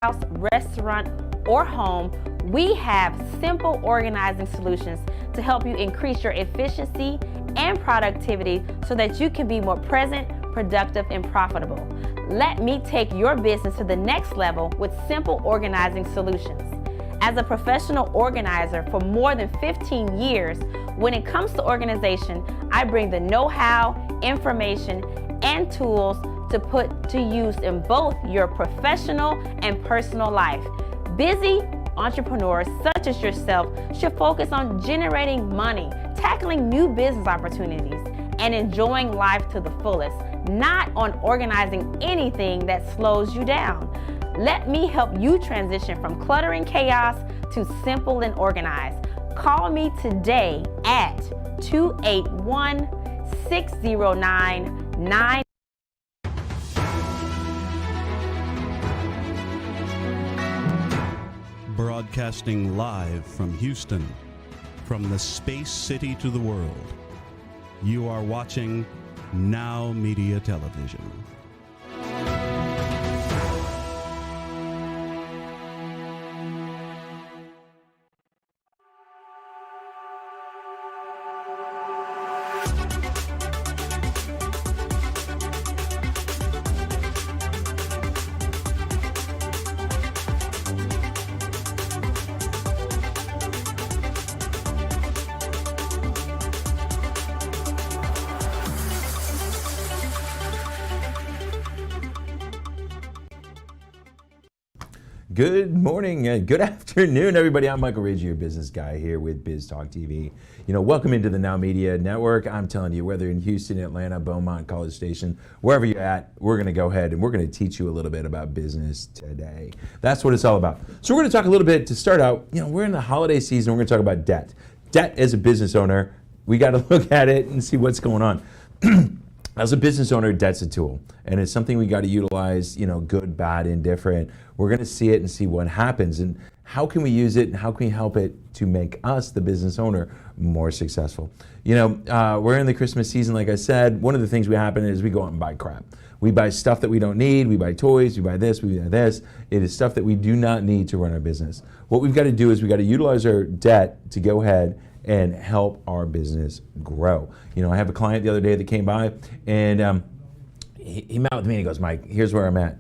house, restaurant, or home, we have simple organizing solutions to help you increase your efficiency and productivity so that you can be more present, productive, and profitable. Let me take your business to the next level with simple organizing solutions. As a professional organizer for more than 15 years, when it comes to organization, I bring the know-how, information, and tools to put to use in both your professional and personal life. Busy entrepreneurs such as yourself should focus on generating money, tackling new business opportunities, and enjoying life to the fullest, not on organizing anything that slows you down. Let me help you transition from clutter and chaos to simple and organized. Call me today at 281-609-9. Broadcasting live from Houston, from the space city to the world. You are watching NowMedia Television. Good morning, good afternoon, everybody. I'm Michael Ridge, your business guy here with Biz Talk TV. You know, welcome into the Now Media Network. I'm telling you, whether in Houston, Atlanta, Beaumont, College Station, wherever you're at, we're going to go ahead and we're going to teach you a little bit about business today. That's what it's all about. So we're going to talk a little bit to start out. You know, we're in the holiday season. We're going to talk about debt. Debt as a business owner, we got to look at it and see what's going on. As a business owner, debt's a tool, and it's something we got to utilize, you know, good, bad, indifferent. We're going to see it and see what happens, and how can we use it, and how can we help it to make us, the business owner, more successful. You know, we're in the Christmas season, like I said. One of the things we happen is we go out and buy crap. We buy stuff that we don't need. We buy toys. We buy this. We buy this. It is stuff that we do not need to run our business. What we've got to do is we got to utilize our debt to go ahead and help our business grow. You know, I have a client the other day that came by, and he met with me and he goes, Mike, here's where I'm at.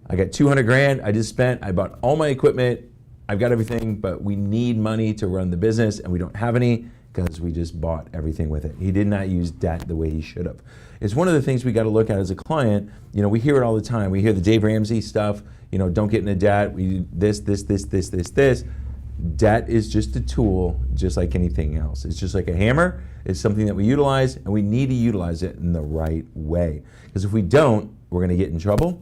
I got 200 grand I just spent. I bought all my equipment. I've got everything, but we need money to run the business, and we don't have any because we just bought everything with it. He did not use debt the way he should have. It's one of the things we got to look at as a client. You know, we hear it all the time. We hear the Dave Ramsey stuff, you know, don't get into debt. We do this. Debt is just a tool, just like anything else. It's just like a hammer. It's something that we utilize, and we need to utilize it in the right way. Because if we don't, we're going to get in trouble.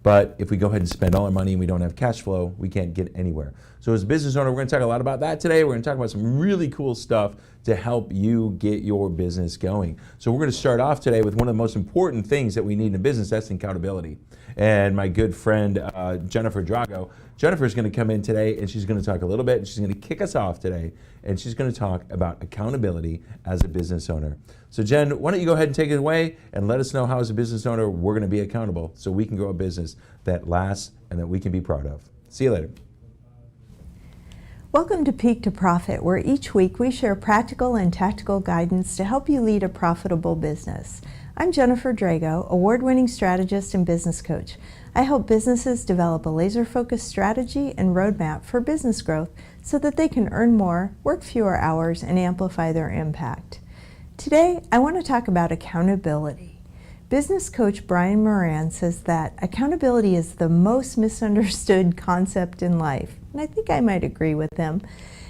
But if we go ahead and spend all our money and we don't have cash flow, we can't get anywhere. So as a business owner, we're going to talk a lot about that today. We're going to talk about some really cool stuff to help you get your business going. So we're going to start off today with one of the most important things that we need in a business. That's accountability. And my good friend, Jennifer Drago, Jennifer's going to come in today, and she's going to talk a little bit, and she's going to kick us off today, and she's going to talk about accountability as a business owner. So Jen, why don't you go ahead and take it away and let us know how as a business owner we're going to be accountable so we can grow a business that lasts and that we can be proud of. See you later. Welcome to Peak to Profit, where each week we share practical and tactical guidance to help you lead a profitable business. I'm Jennifer Drago, award-winning strategist and business coach. I help businesses develop a laser-focused strategy and roadmap for business growth so that they can earn more, work fewer hours, and amplify their impact. Today, I want to talk about accountability. Business coach Brian Moran says that accountability is the most misunderstood concept in life, and I think I might agree with him.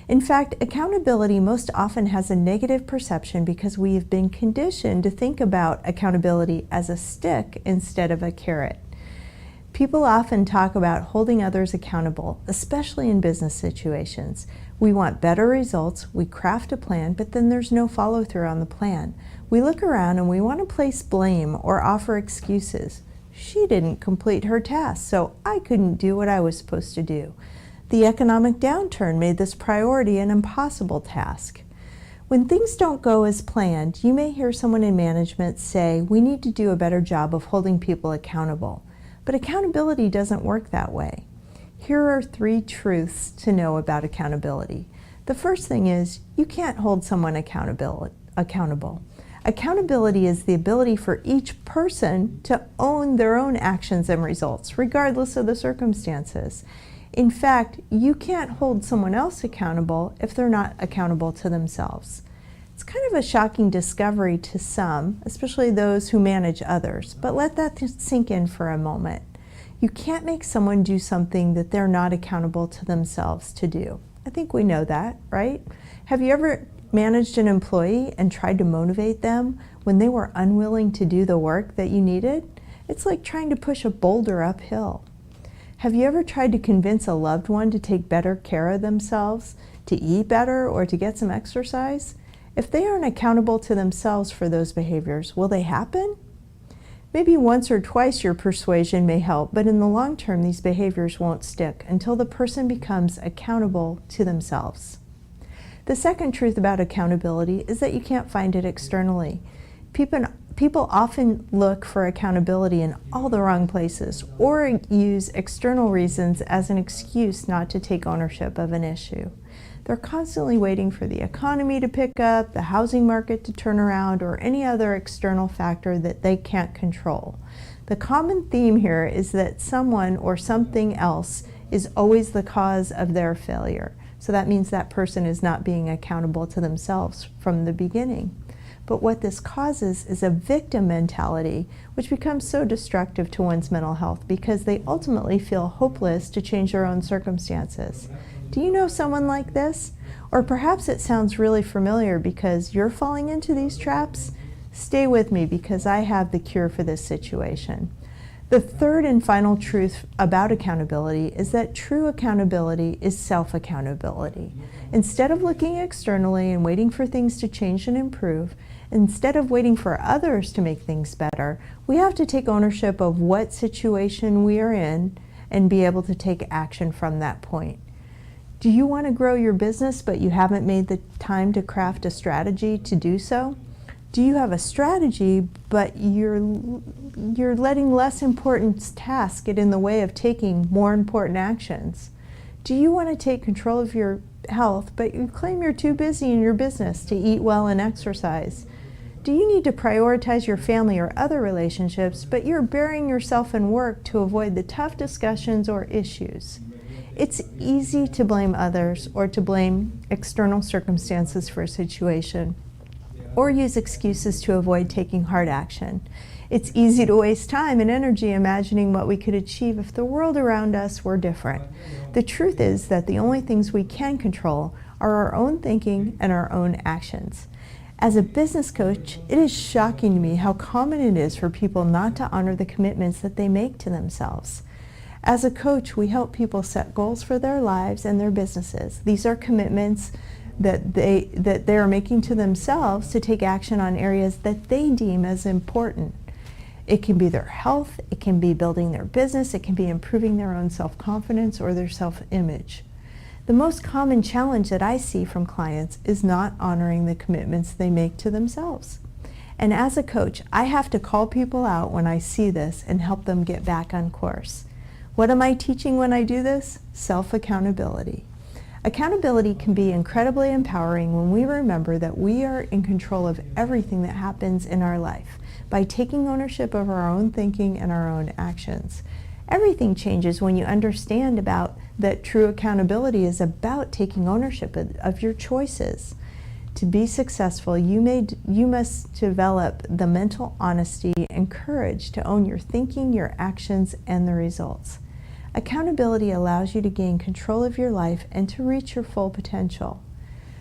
In fact, accountability most often has a negative perception because we have been conditioned to think about accountability as a stick instead of a carrot. People often talk about holding others accountable, especially in business situations. We want better results, we craft a plan, but then there's no follow-through on the plan. We look around and we want to place blame or offer excuses. She didn't complete her task, so I couldn't do what I was supposed to do. The economic downturn made this priority an impossible task. When things don't go as planned, you may hear someone in management say, we need to do a better job of holding people accountable. But accountability doesn't work that way. Here are 3 truths to know about accountability. The first thing is you can't hold someone accountable. Accountability is the ability for each person to own their own actions and results, regardless of the circumstances. In fact, you can't hold someone else accountable if they're not accountable to themselves. It's kind of a shocking discovery to some, especially those who manage others, but let that sink in for a moment. You can't make someone do something that they're not accountable to themselves to do. I think we know that, right? Have you ever managed an employee and tried to motivate them when they were unwilling to do the work that you needed? It's like trying to push a boulder uphill. Have you ever tried to convince a loved one to take better care of themselves, to eat better, or to get some exercise? If they aren't accountable to themselves for those behaviors, will they happen? Maybe once or twice your persuasion may help, but in the long term, these behaviors won't stick until the person becomes accountable to themselves. The second truth about accountability is that you can't find it externally. People often look for accountability in all the wrong places or use external reasons as an excuse not to take ownership of an issue. They're constantly waiting for the economy to pick up, the housing market to turn around, or any other external factor that they can't control. The common theme here is that someone or something else is always the cause of their failure. So that means that person is not being accountable to themselves from the beginning. But what this causes is a victim mentality, which becomes so destructive to one's mental health because they ultimately feel hopeless to change their own circumstances. Do you know someone like this? Or perhaps it sounds really familiar because you're falling into these traps? Stay with me because I have the cure for this situation. The third and final truth about accountability is that true accountability is self-accountability. Instead of looking externally and waiting for things to change and improve, instead of waiting for others to make things better, we have to take ownership of what situation we are in and be able to take action from that point. Do you want to grow your business but you haven't made the time to craft a strategy to do so? Do you have a strategy but you're letting less important tasks get in the way of taking more important actions? Do you want to take control of your health but you claim you're too busy in your business to eat well and exercise? Do you need to prioritize your family or other relationships but you're burying yourself in work to avoid the tough discussions or issues? It's easy to blame others or to blame external circumstances for a situation, or use excuses to avoid taking hard action. It's easy to waste time and energy imagining what we could achieve if the world around us were different. The truth is that the only things we can control are our own thinking and our own actions. As a business coach, it is shocking to me how common it is for people not to honor the commitments that they make to themselves. As a coach, we help people set goals for their lives and their businesses. These are commitments that they are making to themselves to take action on areas that they deem as important. It can be their health, it can be building their business, it can be improving their own self-confidence or their self-image. The most common challenge that I see from clients is not honoring the commitments they make to themselves. And as a coach, I have to call people out when I see this and help them get back on course. What am I teaching when I do this? Self-accountability. Accountability can be incredibly empowering when we remember that we are in control of everything that happens in our life by taking ownership of our own thinking and our own actions. Everything changes when you understand that true accountability is about taking ownership of your choices. To be successful, you must develop the mental honesty and courage to own your thinking, your actions, and the results. Accountability allows you to gain control of your life and to reach your full potential.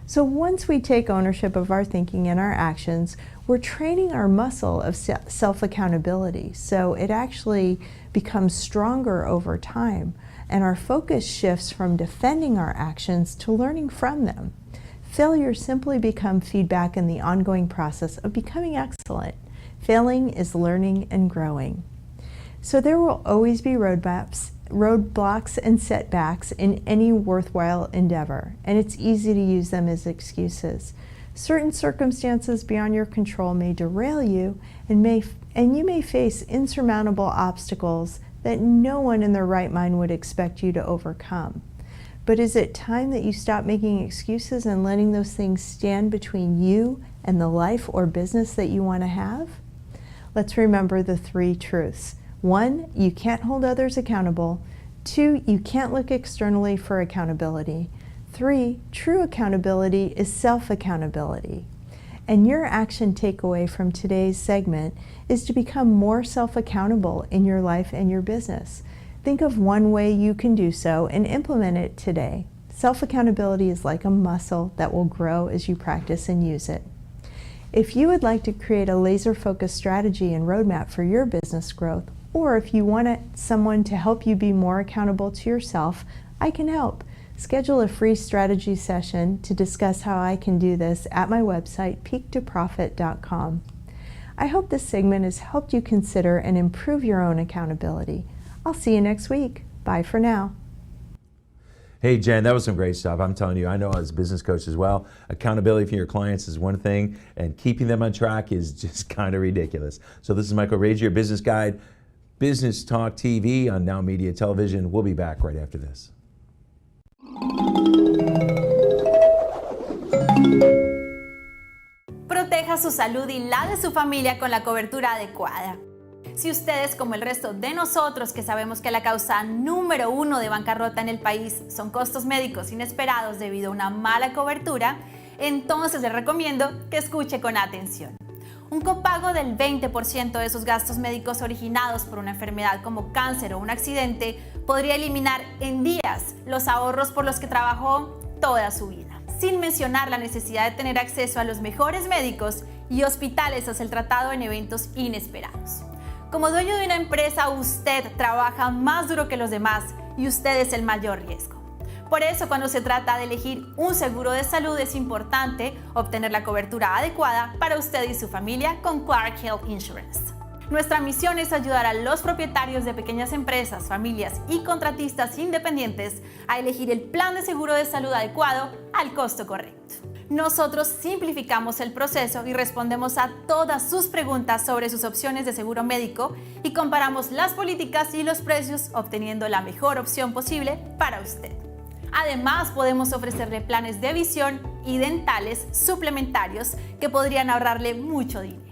So once we take ownership of our thinking and our actions, we're training our muscle of self-accountability. So it actually becomes stronger over time, and our focus shifts from defending our actions to learning from them. Failures simply become feedback in the ongoing process of becoming excellent. Failing is learning and growing. So there will always be roadblocks and setbacks in any worthwhile endeavor, and it's easy to use them as excuses. Certain circumstances beyond your control may derail you, and you may face insurmountable obstacles that no one in their right mind would expect you to overcome. But is it time that you stop making excuses and letting those things stand between you and the life or business that you want to have? Let's remember the 3 truths. 1, you can't hold others accountable. 2, you can't look externally for accountability. 3, true accountability is self-accountability. And your action takeaway from today's segment is to become more self-accountable in your life and your business. Think of one way you can do so and implement it today. Self-accountability is like a muscle that will grow as you practice and use it. If you would like to create a laser-focused strategy and roadmap for your business growth, or if you want someone to help you be more accountable to yourself, I can help. Schedule a free strategy session to discuss how I can do this at my website, peaktoprofit.com. I hope this segment has helped you consider and improve your own accountability. I'll see you next week. Bye for now. Hey, Jen, that was some great stuff. I'm telling you, I know as a business coach as well, accountability for your clients is one thing, and keeping them on track is just kind of ridiculous. So this is Michael Rage, your business guide, Business Talk TV on NowMedia Television. We'll be back right after this. Proteja su salud y la de su familia con la cobertura adecuada. Si ustedes, como el resto de nosotros que sabemos que la causa número 1 de bancarrota en el país son costos médicos inesperados debido a una mala cobertura, entonces les recomiendo que escuche con atención. Un copago del 20% de sus gastos médicos originados por una enfermedad como cáncer o un accidente podría eliminar en días los ahorros por los que trabajó toda su vida, sin mencionar la necesidad de tener acceso a los mejores médicos y hospitales tras el tratado en eventos inesperados. Como dueño de una empresa, usted trabaja más duro que los demás y usted es el mayor riesgo. Por eso, cuando se trata de elegir un seguro de salud, es importante obtener la cobertura adecuada para usted y su familia con Clark Health Insurance. Nuestra misión es ayudar a los propietarios de pequeñas empresas, familias y contratistas independientes a elegir el plan de seguro de salud adecuado al costo correcto. Nosotros simplificamos el proceso y respondemos a todas sus preguntas sobre sus opciones de seguro médico y comparamos las políticas y los precios, obteniendo la mejor opción posible para usted. Además, podemos ofrecerle planes de visión y dentales suplementarios que podrían ahorrarle mucho dinero.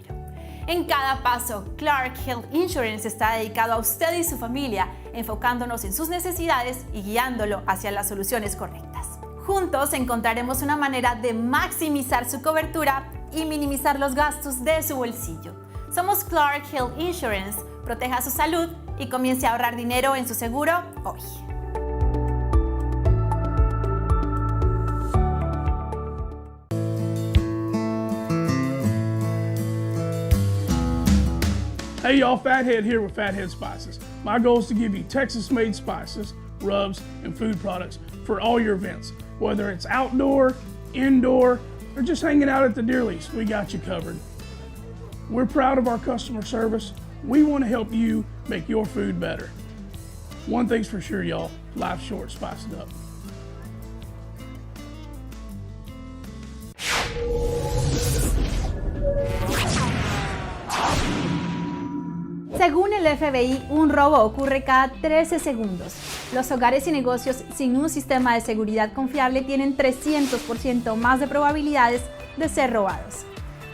En cada paso, Clark Health Insurance está dedicado a usted y su familia, enfocándonos en sus necesidades y guiándolo hacia las soluciones correctas. Juntos encontraremos una manera de maximizar su cobertura y minimizar los gastos de su bolsillo. Somos Clark Health Insurance. Proteja su salud y comience a ahorrar dinero en su seguro hoy. Hey y'all, Fathead here with Fathead Spices. My goal is to give you Texas-made spices, rubs, and food products for all your events. Whether it's outdoor, indoor, or just hanging out at the deer lease, we got you covered. We're proud of our customer service. We want to help you make your food better. One thing's for sure, y'all, life's short, spice it up. Según el FBI, un robo ocurre cada 13 segundos. Los hogares y negocios sin un sistema de seguridad confiable tienen 300% más de probabilidades de ser robados.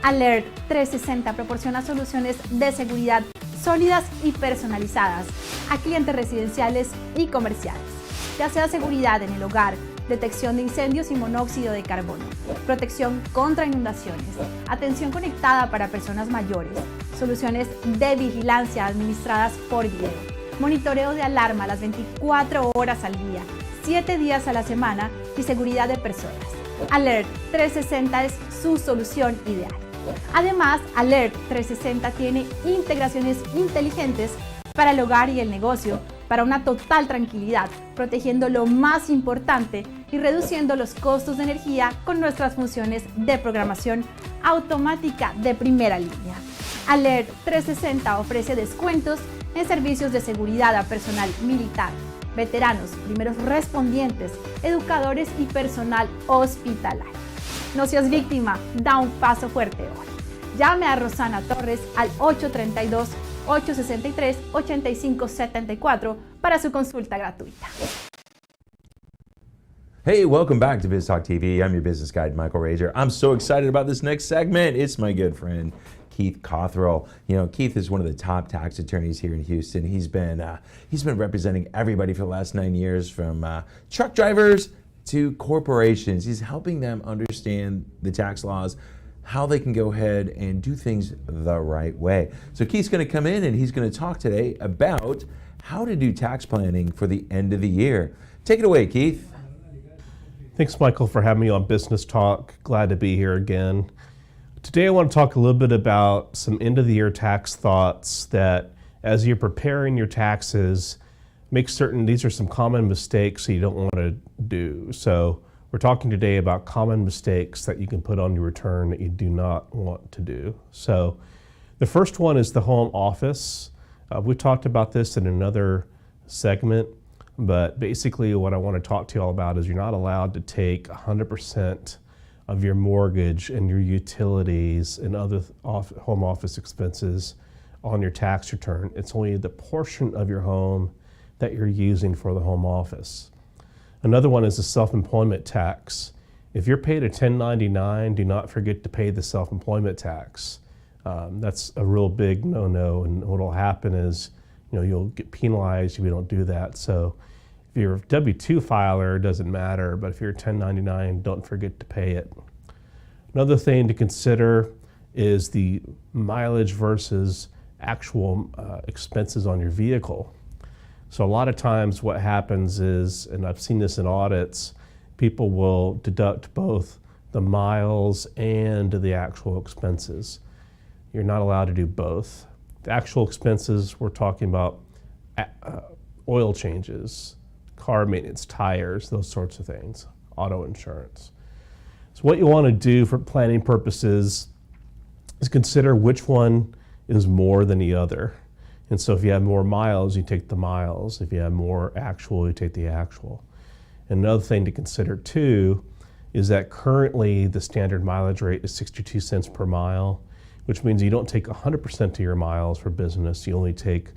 Alert 360 proporciona soluciones de seguridad sólidas y personalizadas a clientes residenciales y comerciales, ya sea seguridad en el hogar, detección de incendios y monóxido de carbono, protección contra inundaciones, atención conectada para personas mayores, soluciones de vigilancia administradas por video, monitoreo de alarma las 24 horas al día, 7 días a la semana y seguridad de personas. Alert 360 es su solución ideal. Además, Alert 360 tiene integraciones inteligentes para el hogar y el negocio, para una total tranquilidad, protegiendo lo más importante y reduciendo los costos de energía con nuestras funciones de programación automática de primera línea. Alert 360 ofrece descuentos en servicios de seguridad a personal militar, veteranos, primeros respondientes, educadores y personal hospitalario. No seas víctima, da un paso fuerte hoy. Llame a Rosana Torres al 863-8574 para su consulta gratuita. Hey, welcome back to Biz Talk TV. I'm your business guide, Michael Rager. I'm so excited about this next segment. It's my good friend, Keith Cothrell. You know, Keith is one of the top tax attorneys here in Houston. He's been representing everybody for the last 9 years, from truck drivers to corporations. He's helping them understand the tax laws, how they can go ahead and do things the right way. So Keith's going to come in and he's going to talk today about how to do tax planning for the end of the year. Take it away, Keith. Thanks, Michael, for having me on Business Talk. Glad to be here again. Today I want to talk a little bit about some end-of-the-year tax thoughts that, as you're preparing your taxes, make certain these are some common mistakes that you don't want to do. So we're talking today about common mistakes that you can put on your return that you do not want to do. So the first one is the home office. We talked about this in another segment. But basically what I want to talk to you all about is you're not allowed to take 100% of your mortgage and your utilities and other home office expenses on your tax return. It's only the portion of your home that you're using for the home office. Another one is the self-employment tax. If you're paid a 1099, do not forget to pay the self-employment tax. That's a real big no-no, and what will happen is you'll get penalized if you don't do that. So if you're a W-2 filer, it doesn't matter, but if you're a 1099, don't forget to pay it. Another thing to consider is the mileage versus actual expenses on your vehicle. So a lot of times what happens is, and I've seen this in audits, people will deduct both the miles and the actual expenses. You're not allowed to do both. The actual expenses, we're talking about oil changes, car maintenance, tires, those sorts of things, auto insurance. So what you want to do for planning purposes is consider which one is more than the other. And so if you have more miles, you take the miles. If you have more actual, you take the actual. And another thing to consider too is that currently the standard mileage rate is 62 cents per mile, which means you don't take 100% of your miles for business. You only take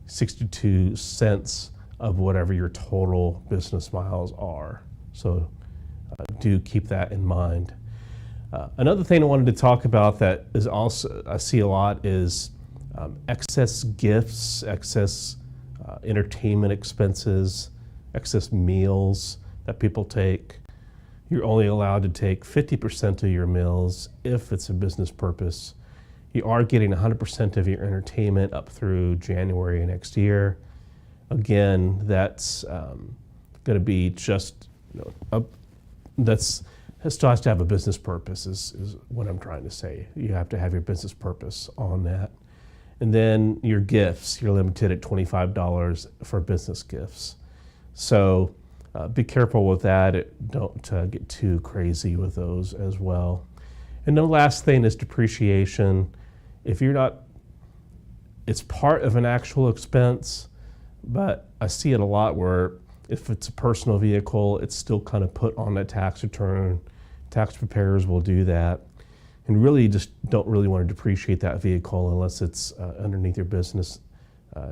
62 cents of whatever your total business miles are. So do keep that in mind. Another thing I wanted to talk about that is also, I see a lot, is excess gifts, excess entertainment expenses, excess meals that people take. You're only allowed to take 50% of your meals if it's a business purpose. You are getting 100% of your entertainment up through January next year. Again, that's going to be just, still has to have a business purpose is what I'm trying to say. You have to have your business purpose on that. And then your gifts, you're limited at $25 for business gifts. So be careful with that. Don't get too crazy with those as well. And the last thing is depreciation. If you're not, it's part of an actual expense, but I see it a lot where if it's a personal vehicle, it's still kind of put on that tax return. Tax preparers will do that. And really you just don't really want to depreciate that vehicle unless it's underneath your business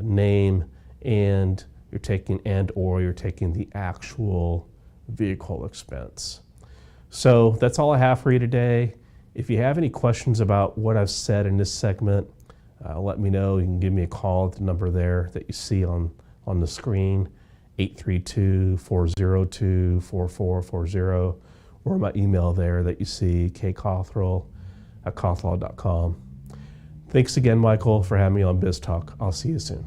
name and you're taking the actual vehicle expense. So that's all I have for you today. If you have any questions about what I've said in this segment, let me know. You can give me a call at the number there that you see on the screen, 832-402-4440, or my email there that you see, kcothrell@cothrell.com. Thanks again, Michael, for having me on Biz Talk. I'll see you soon.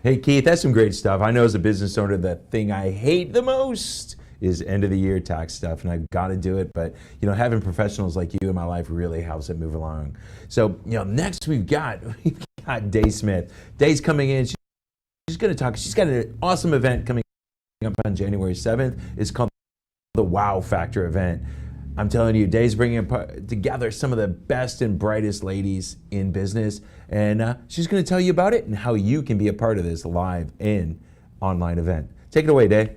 Hey, Keith, that's some great stuff. I know as a business owner, the thing I hate the most is end of the year tax stuff, and I've got to do it. But having professionals like you in my life really helps it move along. So next we've got Day Smith. Day's coming in. She's going to talk. She's got an awesome event coming up on January 7th. It's called the Wow Factor event. I'm telling you, Day's bringing together some of the best and brightest ladies in business, and she's going to tell you about it and how you can be a part of this live and online event. Take it away, Day.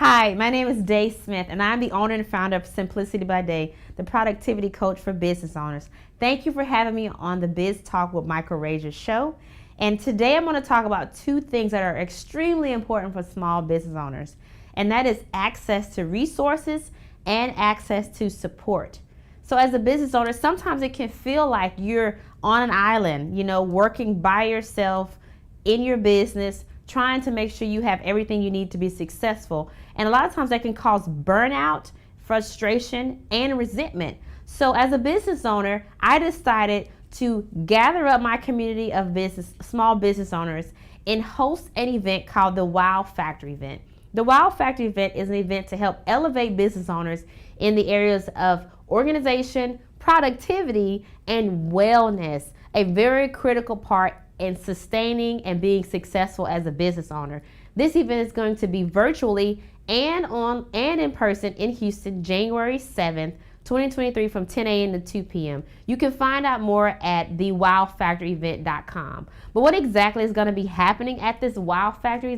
Hi, my name is Day Smith, and I'm the owner and founder of Simplicity by Day, the productivity coach for business owners. Thank you for having me on the Biz Talk with Michael Rager show. And today I'm going to talk about two things that are extremely important for small business owners, and that is access to resources and access to support. So as a business owner, sometimes it can feel like you're on an island, working by yourself in your business, trying to make sure you have everything you need to be successful. And a lot of times that can cause burnout, frustration, and resentment. So as a business owner, I decided to gather up my community of small business owners and host an event called the Wow Factor event. The Wow Factor event is an event to help elevate business owners in the areas of organization, productivity, and wellness, a very critical part in sustaining and being successful as a business owner. This event is going to be virtually and in person in Houston, January 7th, 2023 from 10 a.m. to 2 p.m. You can find out more at thewowfactorevent.com. But what exactly is going to be happening at this Wow Factor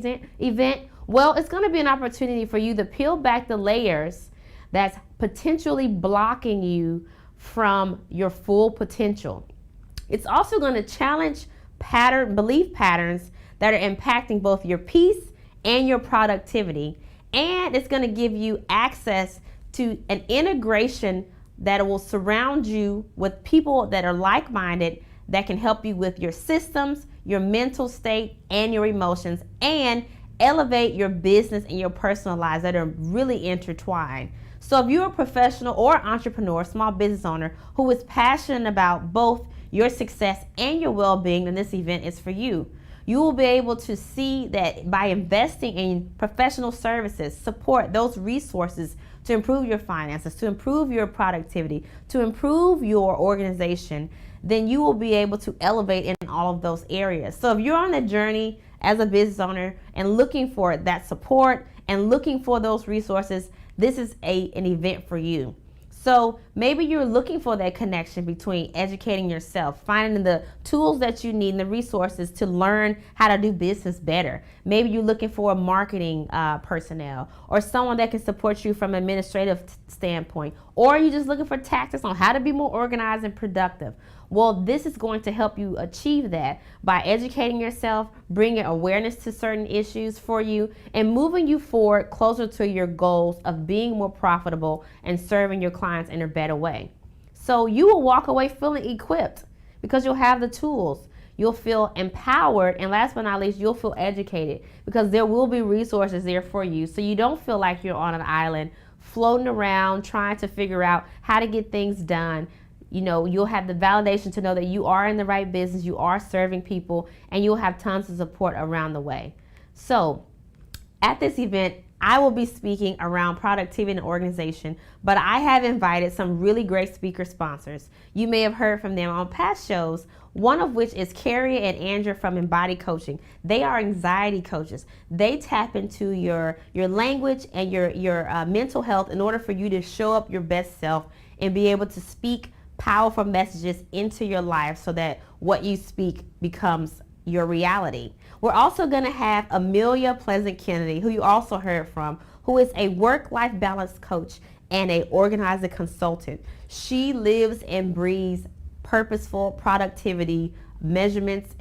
event? Well, it's going to be an opportunity for you to peel back the layers that's potentially blocking you from your full potential. It's also going to challenge belief patterns that are impacting both your peace and your productivity. And it's going to give you access to an integration that will surround you with people that are like-minded that can help you with your systems, your mental state, and your emotions, and elevate your business and your personal lives that are really intertwined. So if you're a professional or entrepreneur, small business owner who is passionate about both your success and your well-being, then this event is for you. You will be able to see that by investing in professional services, support, those resources to improve your finances, to improve your productivity, to improve your organization, then you will be able to elevate in all of those areas. So if you're on a journey as a business owner and looking for that support and looking for those resources, this is an event for you. So maybe you're looking for that connection between educating yourself, finding the tools that you need and the resources to learn how to do business better. Maybe you're looking for a marketing personnel or someone that can support you from an administrative standpoint, or you're just looking for tactics on how to be more organized and productive. Well, this is going to help you achieve that by educating yourself, bringing awareness to certain issues for you, and moving you forward closer to your goals of being more profitable and serving your clients in a better way. So you will walk away feeling equipped because you'll have the tools. You'll feel empowered, and last but not least, you'll feel educated because there will be resources there for you, so you don't feel like you're on an island floating around trying to figure out how to get things done. You'll have the validation to know that you are in the right business, you are serving people, and you'll have tons of support around the way. So at this event, I will be speaking around productivity and organization, but I have invited some really great speaker sponsors. You may have heard from them on past shows, one of which is Carrie and Andrew from Embody Coaching. They are anxiety coaches. They tap into your language and your mental health in order for you to show up your best self and be able to speak powerful messages into your life so that what you speak becomes your reality. We're also going to have Amelia Pleasant Kennedy, who you also heard from, who is a work-life balance coach and an organizer consultant. She lives and breathes purposeful productivity measurements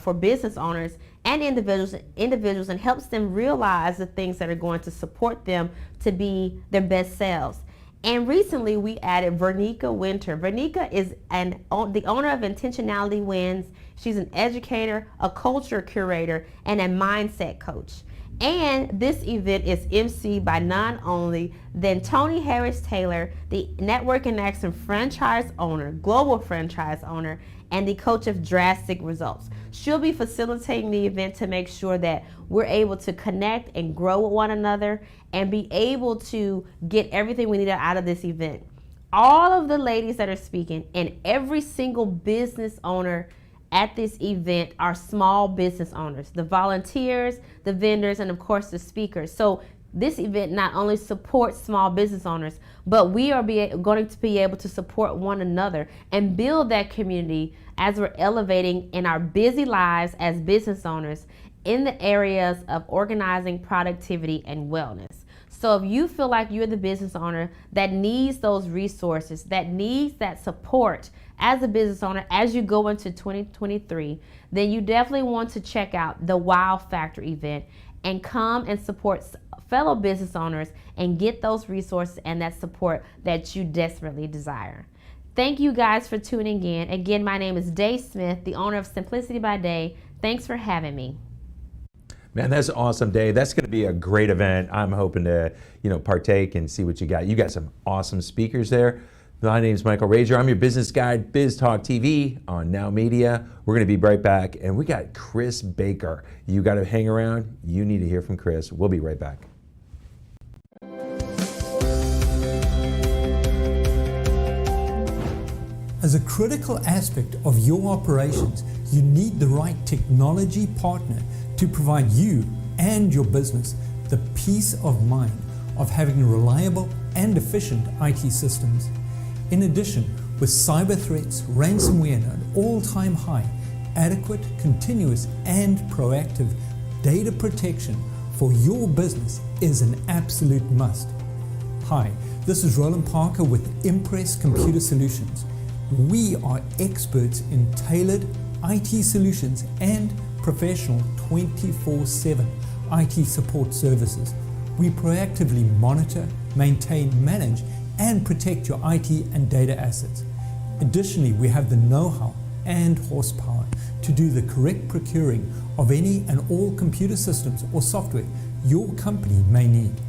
for business owners and individuals and helps them realize the things that are going to support them to be their best selves. And recently we added Vernica Winter. Vernica is the owner of Intentionality Wins. She's an educator, a culture curator, and a mindset coach. And this event is emceed by none only than Tony Harris Taylor, the Network and Action franchise owner, global franchise owner, and the coach of Drastic Results. She'll be facilitating the event to make sure that we're able to connect and grow with one another and be able to get everything we need out of this event. All of the ladies that are speaking and every single business owner at this event are small business owners, the volunteers, the vendors, and of course the speakers. So this event not only supports small business owners, but we are going to be able to support one another and build that community as we're elevating in our busy lives as business owners in the areas of organizing, productivity, and wellness. So if you feel like you're the business owner that needs those resources, that needs that support as a business owner as you go into 2023, then you definitely want to check out the Wow Factor event and come and support fellow business owners and get those resources and that support that you desperately desire. Thank you guys for tuning in. Again, my name is Day Smith, the owner of Simplicity by Day. Thanks for having me. Man, that's awesome, Dave. That's going to be a great event. I'm hoping to, partake and see what you got. You got some awesome speakers there. My name is Michael Rager. I'm your business guide, Biz Talk TV on Now Media. We're going to be right back, and we got Chris Baker. You got to hang around. You need to hear from Chris. We'll be right back. As a critical aspect of your operations, you need the right technology partner to provide you and your business the peace of mind of having reliable and efficient IT systems. In addition, with cyber threats, ransomware at an all-time high, adequate, continuous, and proactive data protection for your business is an absolute must. Hi, this is Roland Parker with Impress Computer Solutions. We are experts in tailored IT solutions and professional 24/7 IT support services. We proactively monitor, maintain, manage, and protect your IT and data assets. Additionally, we have the know-how and horsepower to do the correct procuring of any and all computer systems or software your company may need.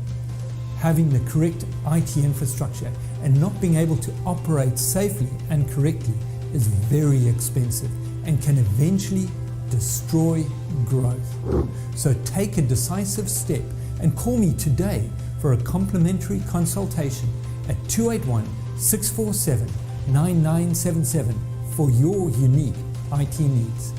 Having the correct IT infrastructure and not being able to operate safely and correctly is very expensive and can eventually destroy growth. So take a decisive step and call me today for a complimentary consultation at 281-647-9977 for your unique IT needs.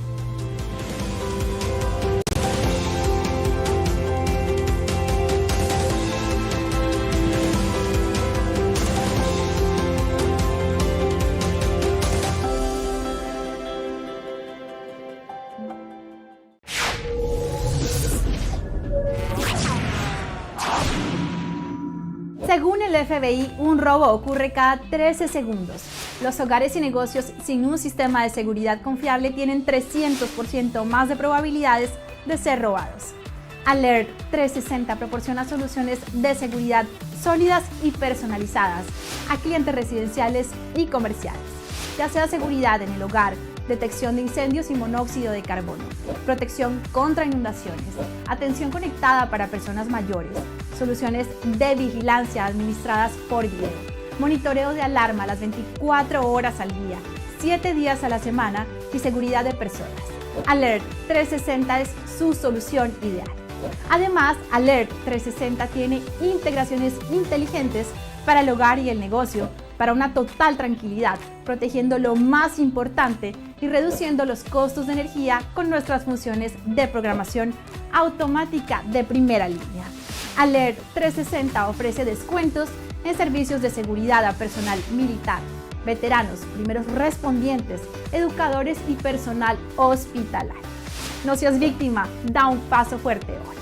Según el FBI, un robo ocurre cada 13 segundos. Los hogares y negocios sin un sistema de seguridad confiable tienen 300% más de probabilidades de ser robados. Alert 360 proporciona soluciones de seguridad sólidas y personalizadas a clientes residenciales y comerciales, ya sea seguridad en el hogar, detección de incendios y monóxido de carbono, protección contra inundaciones, atención conectada para personas mayores, soluciones de vigilancia administradas por video, monitoreo de alarma las 24 horas al día, 7 días a la semana y seguridad de personas. Alert 360 es su solución ideal. Además, Alert 360 tiene integraciones inteligentes para el hogar y el negocio para una total tranquilidad, protegiendo lo más importante y reduciendo los costos de energía con nuestras funciones de programación automática de primera línea. Alert 360 ofrece descuentos en servicios de seguridad a personal militar, veteranos, primeros respondientes, educadores y personal hospitalario. No seas víctima, da un paso fuerte hoy.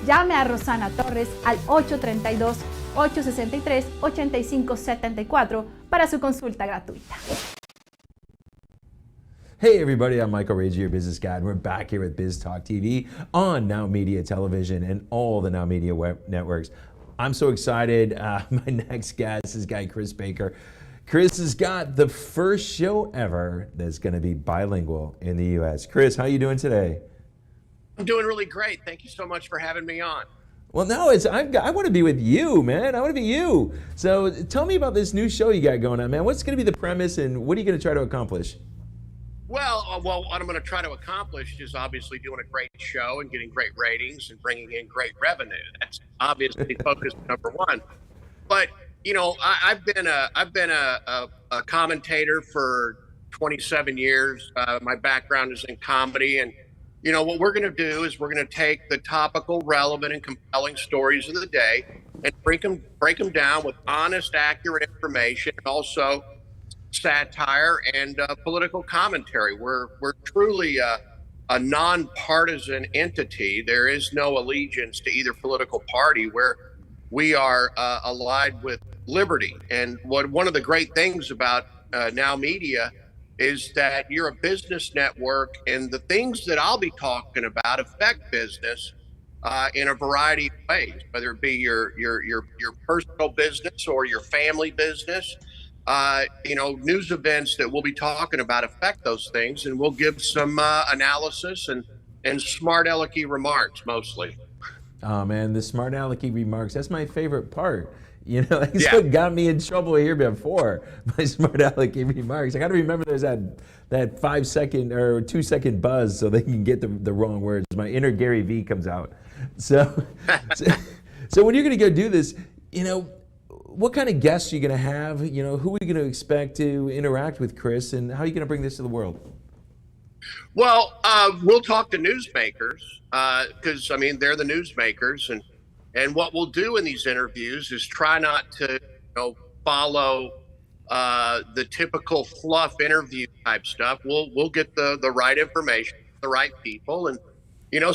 Llame a Rosana Torres al 832-863-8574 para su consulta gratuita. Hey everybody, I'm Michael Rager, your business guide. We're back here with Biz Talk TV on Now Media Television and all the Now Media web networks. I'm so excited. My next guest is guy Chris Baker. Chris has got the first show ever that's going to be bilingual in the U.S. Chris, how are you doing today? I'm doing really great. Thank you so much for having me on. Well, no, I want to be with you, man. I want to be you. So tell me about this new show you got going on, man. What's going to be the premise and what are you going to try to accomplish? Well, what I'm going to try to accomplish is obviously doing a great show and getting great ratings and bringing in great revenue. That's obviously focus number one. But you know, I've been a commentator for 27 years. My background is in comedy, and you know what we're going to do is we're going to take the topical, relevant, and compelling stories of the day and break them down with honest, accurate information, and also satire and political commentary. We're truly a nonpartisan entity. There is no allegiance to either political party. we are allied with liberty. And one of the great things about Now Media is that you're a business network, and the things that I'll be talking about affect business in a variety of ways, whether it be your personal business or your family business. News events that we'll be talking about affect those things, and we'll give some analysis and smart alecky remarks mostly. Oh man, the smart alecky remarks, that's my favorite part. That's what got me in trouble here before. My smart alecky remarks. I got to remember there's that 5 second or 2 second buzz so they can get the wrong words. My inner Gary V comes out. So when you're going to go do this, what kind of guests are you going to have? Who are you going to expect to interact with Chris, and how are you going to bring this to the world? Well, we'll talk to newsmakers because they're the newsmakers, and what we'll do in these interviews is try not to follow the typical fluff interview type stuff. We'll get the right information, the right people, and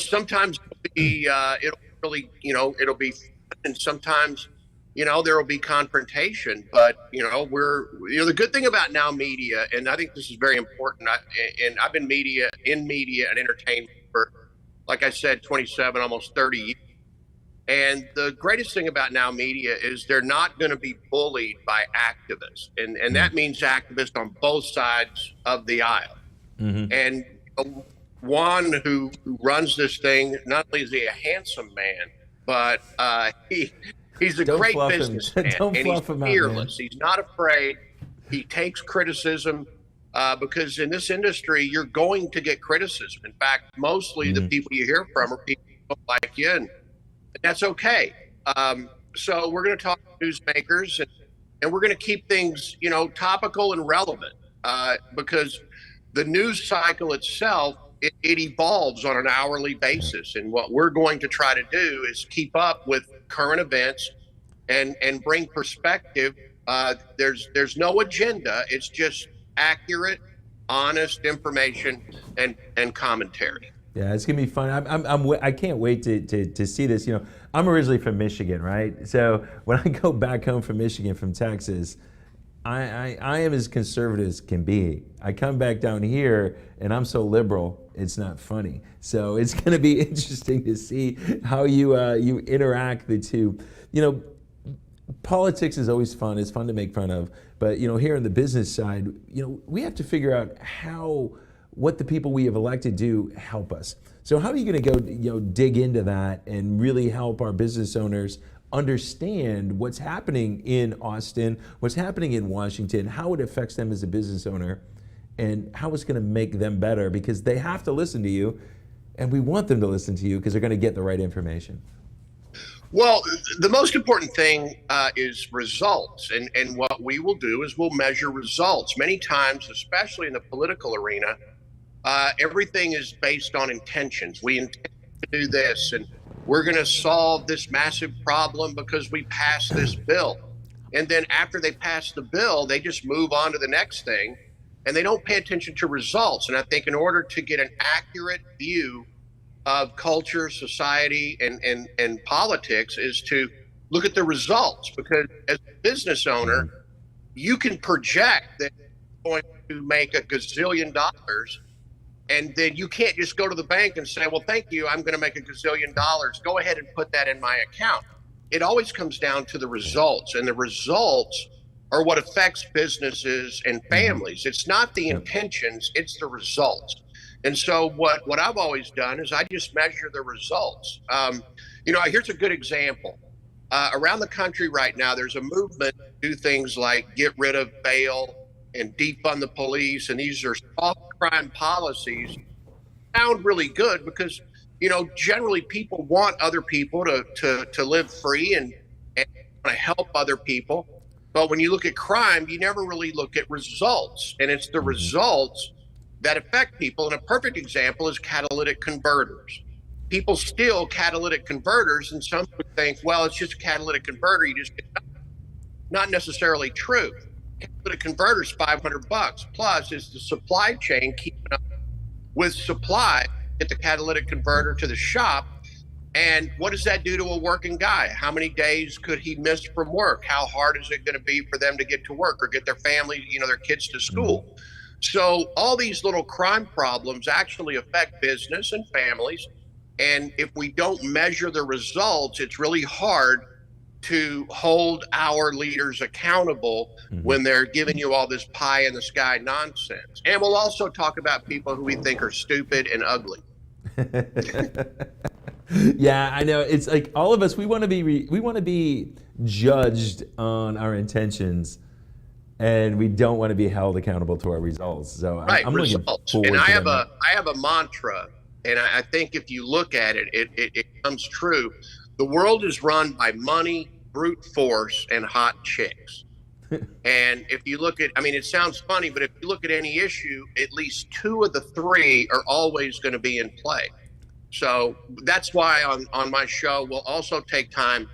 sometimes it'll be fun, and sometimes there will be confrontation. But the good thing about Now Media, and I think this is very important. I've been in media and entertainment for, like I said, 27, almost 30 years. And the greatest thing about Now Media is they're not going to be bullied by activists, and that means activists on both sides of the aisle. Mm-hmm. And Juan, who runs this thing, not only is he a handsome man, but he's a great businessman, and he's fearless. He's not afraid. He takes criticism because in this industry, you're going to get criticism. In fact, mostly the people you hear from are people who don't like you, and that's okay. So we're going to talk to newsmakers, and we're going to keep things, topical and relevant because the news cycle itself, it evolves on an hourly basis. And what we're going to try to do is keep up with current events and bring perspective. There's no agenda. It's just accurate, honest information and commentary. Yeah, it's gonna be fun. I can't wait to see this. I'm originally from Michigan, right? So when I go back home from Michigan, from Texas, I am as conservative as can be. I come back down here and I'm so liberal, it's not funny. So it's gonna be interesting to see how you interact the two. Politics is always fun. It's fun to make fun of. But here on the business side, we have to figure out what the people we have elected do help us. So how are you going to go, dig into that and really help our business owners understand what's happening in Austin, what's happening in Washington, how it affects them as a business owner, and how it's going to make them better, because they have to listen to you, and we want them to listen to you because they're going to get the right information. Well, the most important thing is results. And what we will do is we'll measure results. Many times, especially in the political arena, everything is based on intentions. We intend to do this, and we're going to solve this massive problem because we passed this bill. And then after they pass the bill, they just move on to the next thing, and they don't pay attention to results. And I think in order to get an accurate view of culture, society, and politics is to look at the results, because as a business owner, you can project that you're going to make $1 gazillion, and then you can't just go to the bank and say, well, thank you, I'm going to make $1 gazillion. Go ahead and put that in my account. It always comes down to the results, and the results are what affects businesses and families. It's not the intentions, it's the results. And so what I've always done is I just measure the results. Here's a good example. Around the country right now, there's a movement to do things like get rid of bail and defund the police. And these are soft crime policies. Sound really good because, generally people want other people to live free and want to help other people. But when you look at crime, you never really look at results. And it's the results that affect people. And a perfect example is catalytic converters. People steal catalytic converters, and some would think, well, it's just a catalytic converter. You just get not necessarily true. Catalytic converters, $500 plus is the supply chain keeping up with supply, get the catalytic converter to the shop. And what does that do to a working guy? How many days could he miss from work? How hard is it going to be for them to get to work or get their family, their kids to school? So all these little crime problems actually affect business and families. And if we don't measure the results, it's really hard to hold our leaders accountable when they're giving you all this pie in the sky nonsense. And we'll also talk about people who we think are stupid and ugly. Yeah, I know. It's like all of us, we want to be judged on our intentions, and we don't want to be held accountable to our results. So right, I'm results. looking forward and I to have a mantra, and I think if you look at it, it comes true. The world is run by money, brute force, and hot chicks. And if you look at, it sounds funny, but if you look at any issue, at least 2 of the 3 are always going to be in play. So that's why on my show, we'll also take time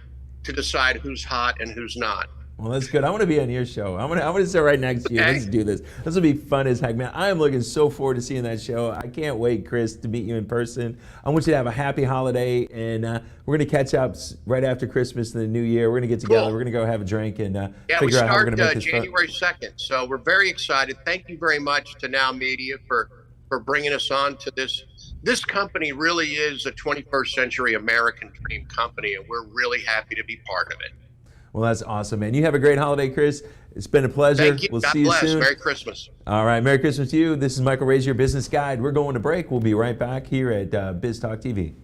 to decide who's hot and who's not. Well, that's good. I want to be on your show. I want to sit right next to you. Okay. Let's do this. This will be fun as heck, man. I am looking so forward to seeing that show. I can't wait, Chris, to meet you in person. I want you to have a happy holiday, and we're going to catch up right after Christmas and the New Year. We're going to get together. Cool. We're going to go have a drink and Yeah, figure out how we're going to make this fun. January 2nd. So we're very excited. Thank you very much to NowMedia for bringing us on to this. This company really is a 21st century American dream company, and we're really happy to be part of it. Well, that's awesome, man. You have a great holiday, Chris. It's been a pleasure. Thank you. We'll God see you bless. soon. Merry Christmas. All right. Merry Christmas to you. This is Michael Raise, your business guide. We're going to break. We'll be right back here at Biz Talk TV.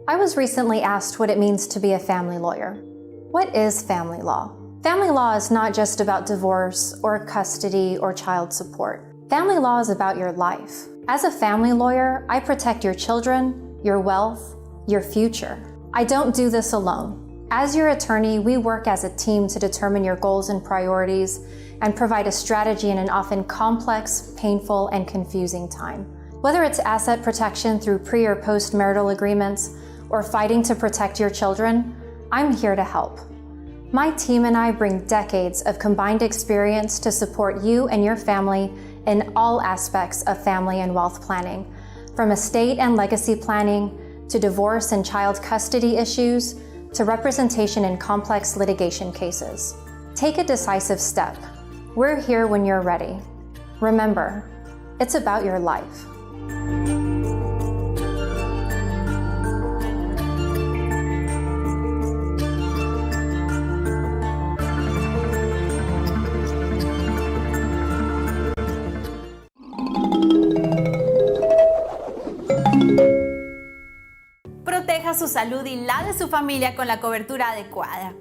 I was recently asked what it means to be a family lawyer. What is family law? Family law is not just about divorce or custody or child support. Family law is about your life. As a family lawyer, I protect your children, your wealth, your future. I don't do this alone. As your attorney, we work as a team to determine your goals and priorities and provide a strategy in an often complex, painful, and confusing time. Whether it's asset protection through pre- or post-marital agreements or fighting to protect your children, I'm here to help. My team and I bring decades of combined experience to support you and your family in all aspects of family and wealth planning, from estate and legacy planning to divorce and child custody issues to representation in complex litigation cases. Take a decisive step. We're here when you're ready. Remember, it's about your life. Proteja su salud y la de su familia con la cobertura adecuada.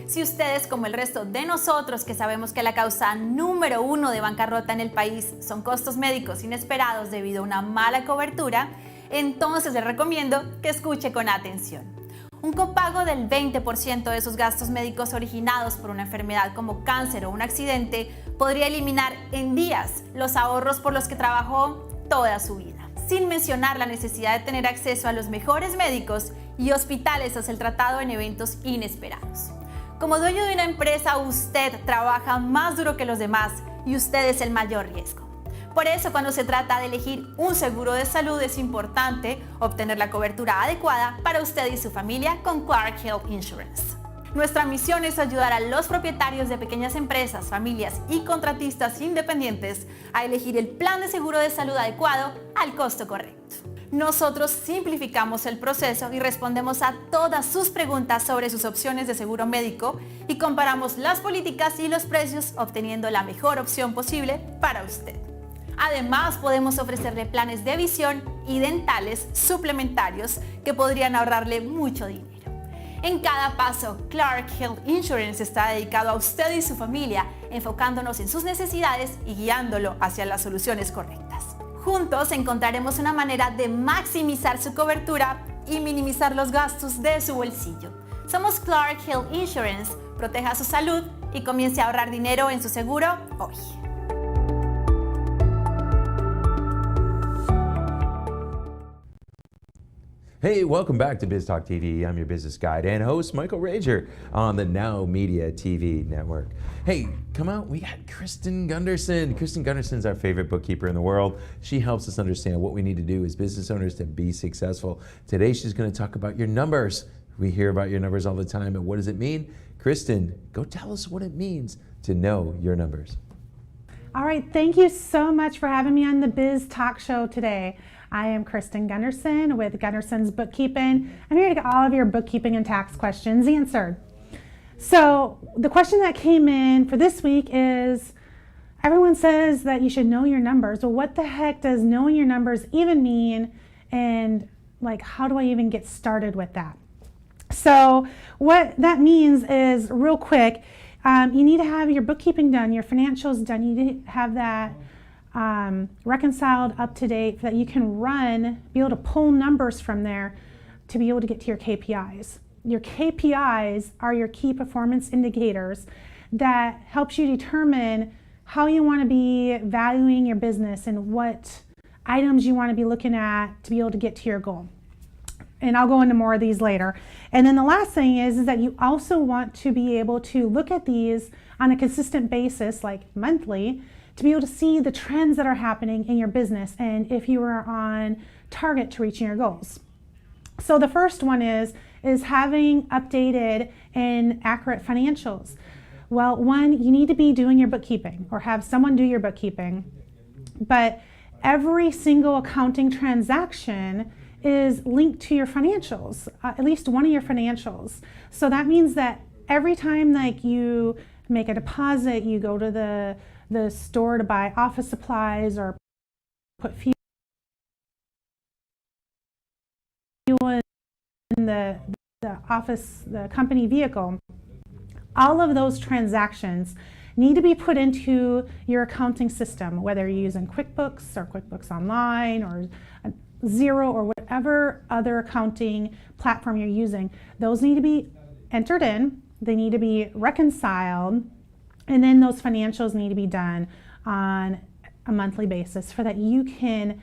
Si ustedes, como el resto de nosotros que sabemos que la causa número 1 de bancarrota en el país son costos médicos inesperados debido a una mala cobertura, entonces les recomiendo que escuche con atención. Un copago del 20% de sus gastos médicos originados por una enfermedad como cáncer o un accidente podría eliminar en días los ahorros por los que trabajó toda su vida, sin mencionar la necesidad de tener acceso a los mejores médicos y hospitales tras el tratado en eventos inesperados. Como dueño de una empresa, usted trabaja más duro que los demás y usted es el mayor riesgo. Por eso, cuando se trata de elegir un seguro de salud, es importante obtener la cobertura adecuada para usted y su familia con Clark Health Insurance. Nuestra misión es ayudar a los propietarios de pequeñas empresas, familias y contratistas independientes a elegir el plan de seguro de salud adecuado al costo correcto. Nosotros simplificamos el proceso y respondemos a todas sus preguntas sobre sus opciones de seguro médico y comparamos las políticas y los precios obteniendo la mejor opción posible para usted. Además, podemos ofrecerle planes de visión y dentales suplementarios que podrían ahorrarle mucho dinero. En cada paso, Clark Health Insurance está dedicado a usted y su familia, enfocándonos en sus necesidades y guiándolo hacia las soluciones correctas. Juntos encontraremos una manera de maximizar su cobertura y minimizar los gastos de su bolsillo. Somos Clark Health Insurance. Proteja su salud y comience a ahorrar dinero en su seguro hoy. Hey, welcome back to Biz Talk TV. I'm your business guide and host, Michael Rager, on the NowMedia TV network. Hey, come out. We got Kristen Gunderson. Kristen Gunderson's our favorite bookkeeper in the world. She helps us understand what we need to do as business owners to be successful. Today, she's going to talk about your numbers. We hear about your numbers all the time, and what does it mean? Kristen, go tell us what it means to know your numbers. All right, thank you so much for having me on the Biz Talk Show today. I am Kristen Gunderson with Gunderson's Bookkeeping. I'm here to get all of your bookkeeping and tax questions answered. So the question that came in for this week is, everyone says that you should know your numbers. Well, what the heck does knowing your numbers even mean? And like, how do I even get started with that? So what that means is, real quick, you need to have your bookkeeping done, your financials done. You need to have that reconciled, up to date, so that you can be able to pull numbers from there to be able to get to your KPIs. Your KPIs are your key performance indicators that helps you determine how you want to be valuing your business and what items you want to be looking at to be able to get to your goal. And I'll go into more of these later. And then the last thing is that you also want to be able to look at these on a consistent basis, like monthly, to be able to see the trends that are happening in your business and if you are on target to reaching your goals. So the first one is having updated and accurate financials. Well, one, you need to be doing your bookkeeping or have someone do your bookkeeping, but every single accounting transaction is linked to your financials, at least one of your financials. So that means that every time like you make a deposit, you go to the store to buy office supplies or put fuel in the company vehicle, all of those transactions need to be put into your accounting system, whether you're using QuickBooks or QuickBooks Online or Xero or whatever other accounting platform you're using. Those need to be entered in, they need to be reconciled, and then those financials need to be done on a monthly basis so that you can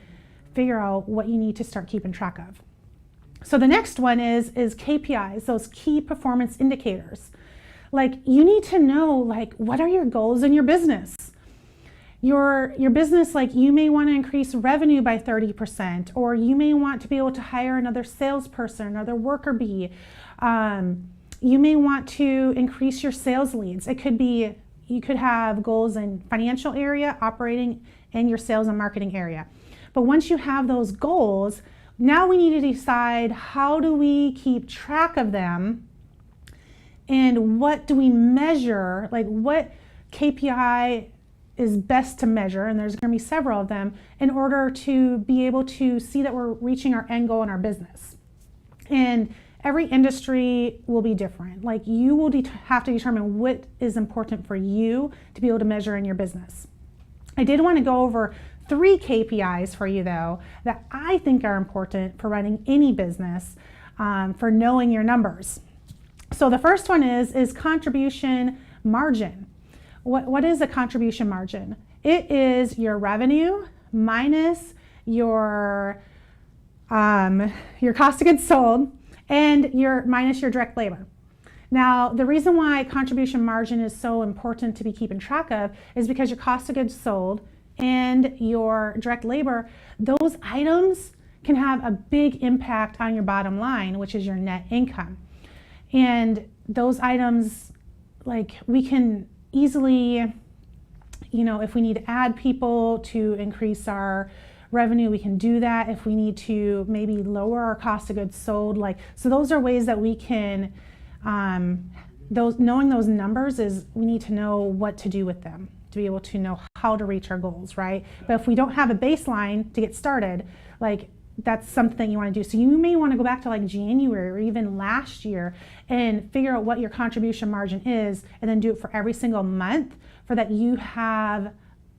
figure out what you need to start keeping track of. So the next one is KPIs, those key performance indicators. Like, you need to know, like, what are your goals in your business? Your business, like, you may want to increase revenue by 30%, or you may want to be able to hire another salesperson, another worker bee. You may want to increase your sales leads. It could be, you could have goals in financial area, operating, and your sales and marketing area. But once you have those goals, now we need to decide, how do we keep track of them and what do we measure, like what KPI is best to measure, and there's going to be several of them, in order to be able to see that we're reaching our end goal in our business. And every industry will be different. Like, you will have to determine what is important for you to be able to measure in your business. I did want to go over 3 KPIs for you, though, that I think are important for running any business, for knowing your numbers. So the first one is contribution margin. What is a contribution margin? It is your revenue minus your cost of goods sold and minus your direct labor. Now, the reason why contribution margin is so important to be keeping track of is because your cost of goods sold and your direct labor, those items can have a big impact on your bottom line, which is your net income. And those items, like, we can easily, if we need to add people to increase our revenue, we can do that. If we need to maybe lower our cost of goods sold, so those are ways that we can, knowing those numbers is, we need to know what to do with them to be able to know how to reach our goals, right? But if we don't have a baseline to get started, that's something you want to do. So you may want to go back to January or even last year and figure out what your contribution margin is, and then do it for every single month, for that you have,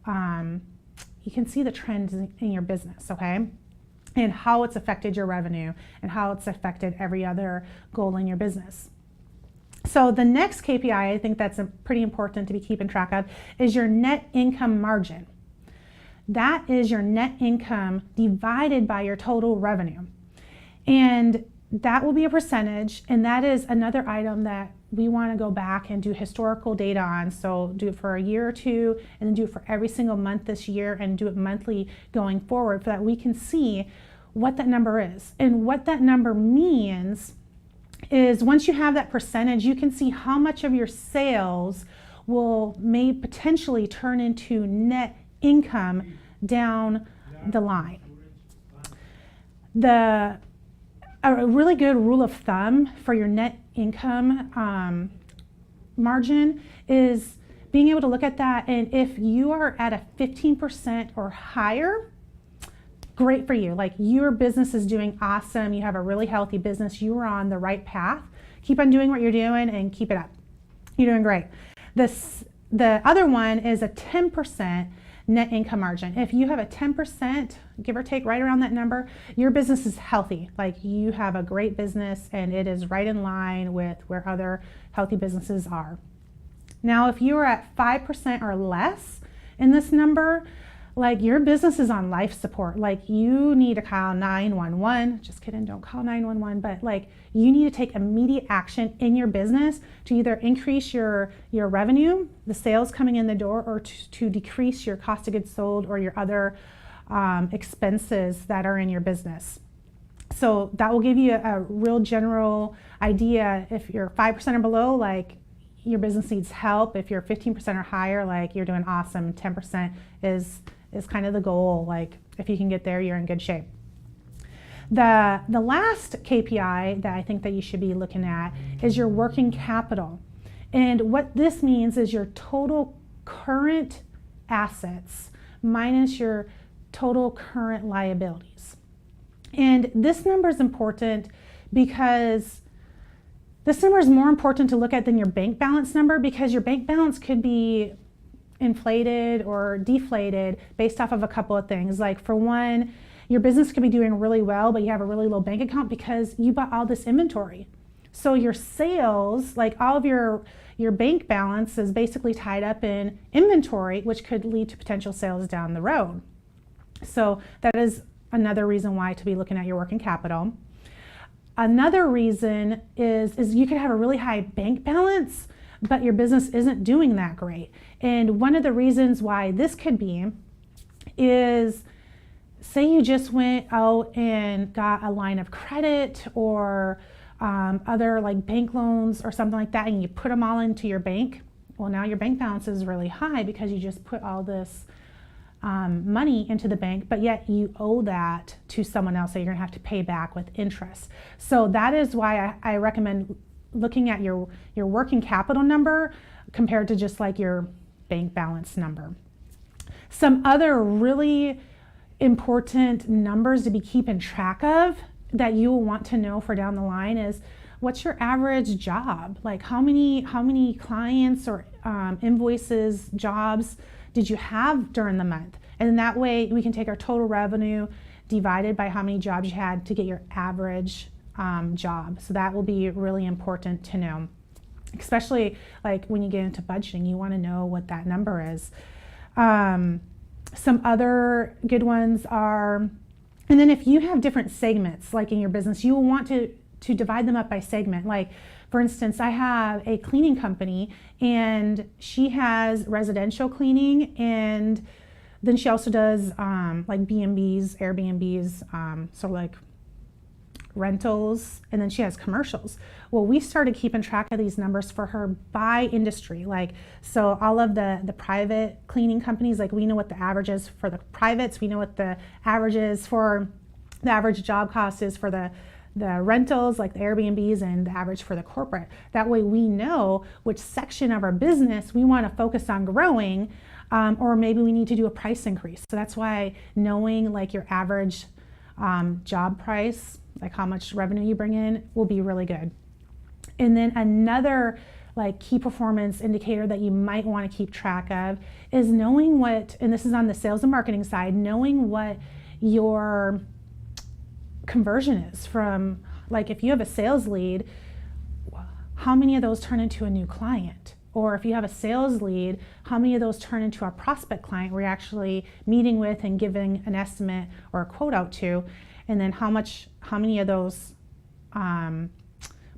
you can see the trends in your business, okay? And how it's affected your revenue and how it's affected every other goal in your business. So the next KPI I think that's pretty important to be keeping track of is your net income margin. That is your net income divided by your total revenue. And that will be a percentage, and that is another item that we want to go back and do historical data on. So do it for a year or two, and then do it for every single month this year, and do it monthly going forward, so that we can see what that number is. And what that number means is, once you have that percentage, you can see how much of your sales may potentially turn into net income down the line. A really good rule of thumb for your net income margin is being able to look at that, and if you are at a 15% or higher, great for you. Like, your business is doing awesome, you have a really healthy business, you are on the right path. Keep on doing what you're doing and keep it up. You're doing great. The other one is a 10% net income margin. If you have a 10%, give or take right around that number, your business is healthy. Like, you have a great business and it is right in line with where other healthy businesses are. Now, if you are at 5% or less in this number, like, your business is on life support. Like, you need to call 911. Just kidding, don't call 911, but like, you need to take immediate action in your business to either increase your revenue, the sales coming in the door, or to decrease your cost of goods sold or your other expenses that are in your business. So that will give you a real general idea. If you're 5% or below, like, your business needs help. If you're 15% or higher, like, you're doing awesome. 10% is kind of the goal. Like, if you can get there, you're in good shape. The last KPI that I think that you should be looking at is your working capital. And what this means is your total current assets minus your total current liabilities. And this number is important because this number is more important to look at than your bank balance number, because your bank balance could be inflated or deflated based off of a couple of things. Like, for one, your business could be doing really well, but you have a really low bank account because you bought all this inventory. So your sales, like, all of your bank balance is basically tied up in inventory, which could lead to potential sales down the road. So that is another reason why to be looking at your working capital. Another reason is you could have a really high bank balance, but your business isn't doing that great. And one of the reasons why this could be is, say you just went out and got a line of credit or other like bank loans or something like that, and you put them all into your bank. Well, now your bank balance is really high because you just put all this money into the bank, but yet you owe that to someone else that you're gonna have to pay back with interest. So that is why I recommend looking at your working capital number compared to just like your bank balance number. Some other really important numbers to be keeping track of that you will want to know for down the line is, what's your average job? Like, how many clients or invoices, jobs did you have during the month? And that way we can take our total revenue divided by how many jobs you had to get your average job. So that will be really important to know, especially like when you get into budgeting, you want to know what that number is. Some other good ones are, and then if you have different segments like in your business, you will want to divide them up by segment. Like, for instance, I have a cleaning company and she has residential cleaning, and then she also does like B&Bs, Airbnbs, so like rentals, and then she has commercials. Well, we started keeping track of these numbers for her by industry. Like, so all of the private cleaning companies, like, we know what the average is for the privates, we know what the average is for the average job cost is for the rentals, like the Airbnbs, and the average for the corporate. That way we know which section of our business we want to focus on growing, or maybe we need to do a price increase. So that's why knowing like your average job price, like how much revenue you bring in, will be really good. And then another like key performance indicator that you might want to keep track of is knowing what, and this is on the sales and marketing side, knowing what your conversion is from, like, if you have a sales lead, how many of those turn into a new client? Or if you have a sales lead, how many of those turn into a prospect client we're actually meeting with and giving an estimate or a quote out to? And then how many of those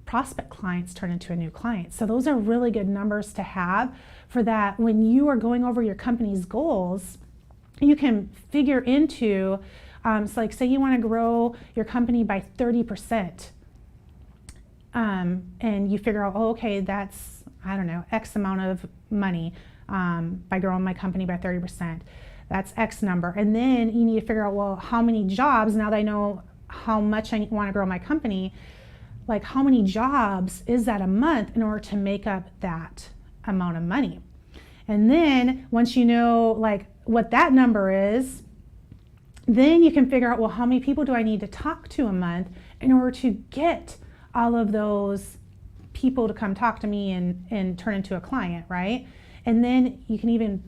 prospect clients turn into a new client? So those are really good numbers to have for that. When you are going over your company's goals, you can figure into, so like say you want to grow your company by 30%. And you figure out, oh, okay, that's, I don't know, X amount of money by growing my company by 30%. That's X number. And then you need to figure out, well, how many jobs, now that I know how much I want to grow my company, like how many jobs is that a month in order to make up that amount of money? And then once you know like what that number is, then you can figure out, well, how many people do I need to talk to a month in order to get all of those people to come talk to me and turn into a client, right? And then you can even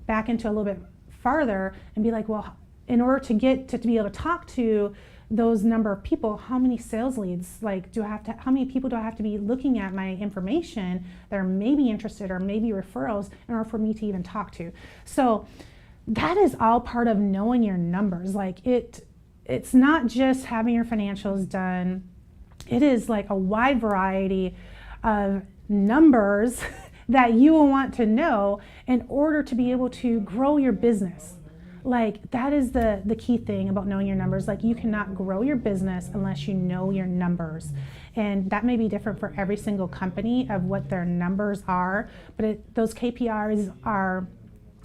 back into a little bit farther and be like, well, in order to get to be able to talk to those number of people, how many sales leads, like how many people do I have to be looking at my information that are maybe interested or maybe referrals in order for me to even talk to? So that is all part of knowing your numbers. Like it's not just having your financials done. It is like a wide variety of numbers that you will want to know in order to be able to grow your business. Like that is the key thing about knowing your numbers. Like you cannot grow your business unless you know your numbers. And that may be different for every single company of what their numbers are, but those KPIs are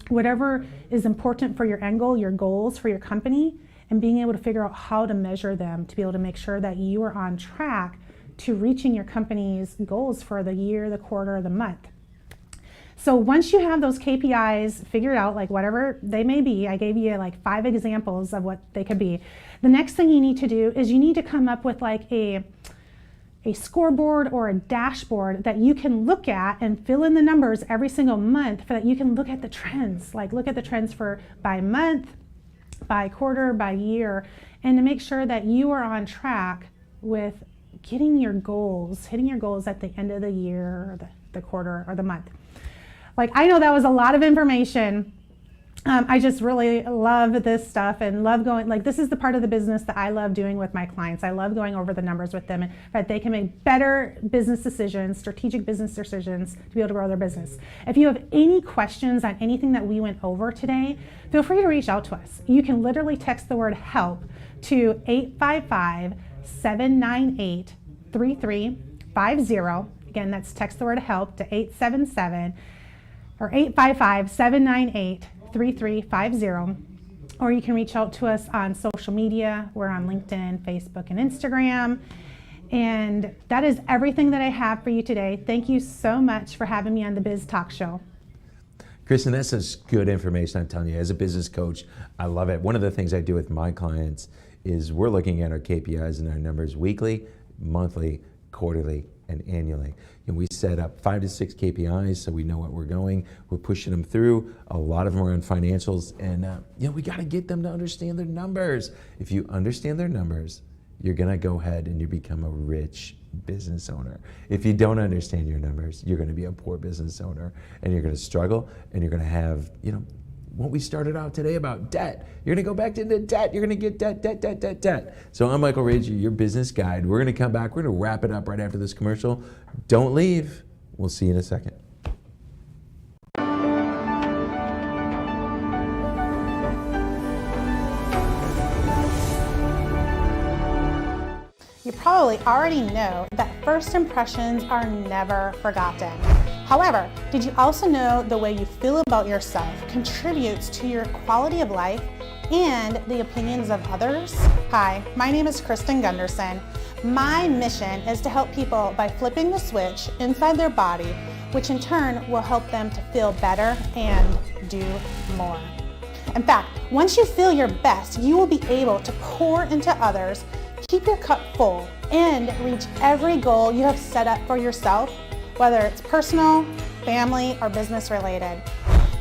whatever is important for your end goal, your goals for your company, and being able to figure out how to measure them to be able to make sure that you are on track to reaching your company's goals for the year, the quarter, the month. So once you have those KPIs figured out, like whatever they may be, I gave you like 5 examples of what they could be. The next thing you need to do is you need to come up with like a scoreboard or a dashboard that you can look at and fill in the numbers every single month so that you can look at the trends, like look at the trends for by month, by quarter, by year, and to make sure that you are on track with hitting your goals at the end of the year or the quarter or the month. Like I know that was a lot of information. I just really love this stuff and love going, like this is the part of the business that I love doing with my clients. I love going over the numbers with them and that they can make better business decisions, strategic business decisions to be able to grow their business. If you have any questions on anything that we went over today, feel free to reach out to us. You can literally text the word HELP to 855-798-3350. Again, that's text the word HELP to 855-798-3350. Or you can reach out to us on social media. We're on LinkedIn, Facebook, and Instagram. And that is everything that I have for you today. Thank you so much for having me on the Biz Talk Show. Kristen, that's such good information. I'm telling you, as a business coach, I love it. One of the things I do with my clients is we're looking at our KPIs and our numbers weekly, monthly, quarterly, and annually. And we set up 5 to 6 KPIs so we know what we're going. We're pushing them through. A lot of them are on financials, and we got to get them to understand their numbers. If you understand their numbers, you're going to go ahead and you become a rich business owner. If you don't understand your numbers, you're going to be a poor business owner, and you're going to struggle, and you're going to have, what we started out today about debt. You're going to go back into debt. You're going to get debt. So I'm Michael Rage, your business guide. We're going to come back. We're going to wrap it up right after this commercial. Don't leave. We'll see you in a second. You probably already know that first impressions are never forgotten. However, did you also know the way you feel about yourself contributes to your quality of life and the opinions of others? Hi, my name is Kristen Gunderson. My mission is to help people by flipping the switch inside their body, which in turn will help them to feel better and do more. In fact, once you feel your best, you will be able to pour into others, keep your cup full, and reach every goal you have set up for yourself, whether it's personal, family, or business related.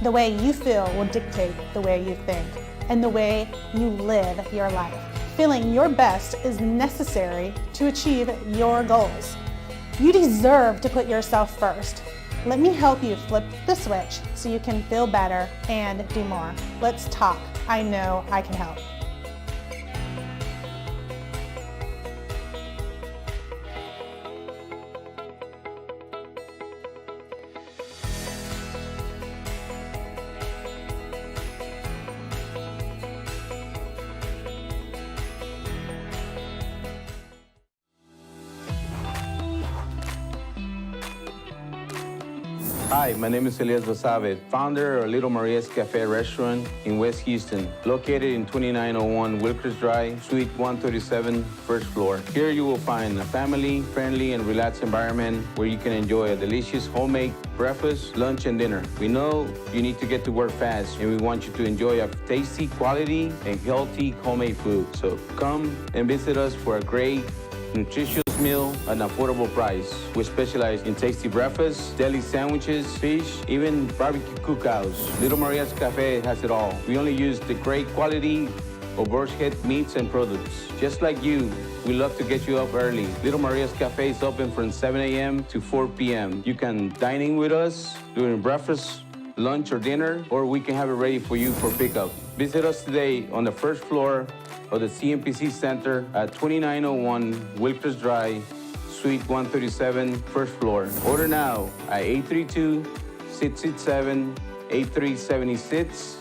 The way you feel will dictate the way you think and the way you live your life. Feeling your best is necessary to achieve your goals. You deserve to put yourself first. Let me help you flip the switch so you can feel better and do more. Let's talk. I know I can help. Hi, my name is Elias Basabe, founder of Little Maria's Cafe restaurant in West Houston, located in 2901 Wilkers Drive, Suite 137, first floor. Here you will find a family-friendly and relaxed environment where you can enjoy a delicious homemade breakfast, lunch, and dinner. We know you need to get to work fast, and we want you to enjoy a tasty, quality, and healthy homemade food. So come and visit us for a great, nutritious meal at an affordable price. We specialize in tasty breakfasts, deli sandwiches, fish, even barbecue cookouts. Little Maria's Cafe has it all. We only use the great quality of Boar's Head meats and products. Just like you, we love to get you up early. Little Maria's Cafe is open from 7 a.m. to 4 p.m. You can dine in with us during breakfast, lunch, or dinner, or we can have it ready for you for pickup. Visit us today on the first floor of the CMPC Center at 2901 Wilkers Drive, Suite 137, first floor. Order now at 832-667-8376,